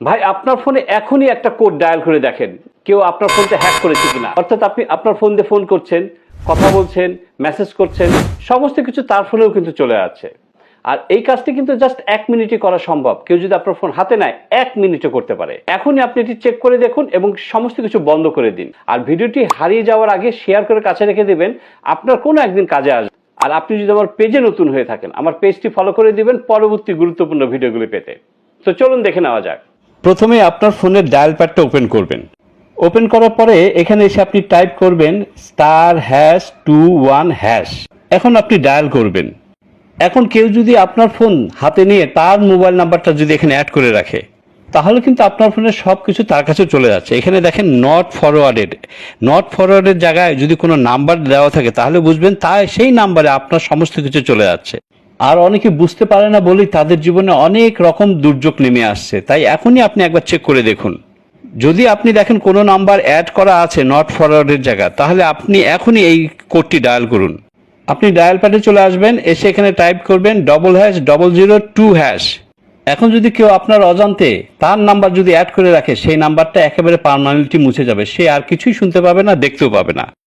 ভাই আপনার ফোনে এখনই একটা কোড ডায়াল করে দেখেন কেউ আপনার ফোনটা হ্যাক করেছে কিনা। অর্থাৎ আপনি আপনার ফোন দিয়ে ফোন করছেন, কথা বলছেন, মেসেজ করছেন, সমস্ত কিছু তার ফোনেও কিন্তু চলে আসছে। আর এই কাজটি কিন্তু জাস্ট 1 মিনিটে করা সম্ভব। কেউ যদি আপনার ফোন হাতে নেয় 1 মিনিটে করতে পারে। এখনই আপনি এটি চেক করে দেখুন এবং সমস্ত কিছু বন্ধ করে দিন। আর ভিডিওটি হারিয়ে যাওয়ার আগে শেয়ার করে কাছে রেখে দিবেন, আপনার কোনো একদিন কাজে আসবে। আর আপনি যদি আমার পেজে নতুন হয়ে থাকেন, আমার পেজটি ফলো করে দিবেন পরবর্তী গুরুত্বপূর্ণ ভিডিওগুলি পেতে। তো চলুন দেখে নেওয়া যাক। প্রথমে আপনার ফোনের ডায়াল প্যাডটা ওপেন করবেন। ওপেন করার পরে এখানে এসে আপনি টাইপ করবেন *#21#। এখন আপনি ডায়াল করবেন। এখন কেউ যদি আপনার ফোন হাতে নিয়ে তার মোবাইল নাম্বারটা যদি এখানে অ্যাড করে রাখে, তাহলে কিন্তু আপনার ফোনের সব কিছু তার কাছে চলে যাচ্ছে। এখানে দেখেন নট ফরওয়ার্ডের জায়গায় যদি কোনো নাম্বার দেওয়া থাকে তাহলে বুঝবেন সেই নাম্বারে আপনার সমস্ত কিছু চলে যাচ্ছে। আর অনেকে বুঝতে পারে না বলেই তাদের জীবনে অনেক রকম দুর্যোগ নেমে আসছে। তাই এখনই আপনি একবার চেক করে দেখুন। যদি আপনি দেখেন কোনো নাম্বার অ্যাড করা আছে নট ফরওয়ার্ডের জায়গা, তাহলে আপনি এখনই এই কোডটি ডায়াল করুন। আপনি ডায়াল প্যাডে চলে আসবেন, এসে এখানে টাইপ করবেন #002#। এখন যদি কেউ আপনার অজান্তে তার নাম্বার যদি অ্যাড করে রাখে, সেই নাম্বারটা একেবারে পার্মানেন্টলি মুছে যাবে। সে আর কিছুই শুনতে পাবে না, দেখতেও পাবে না।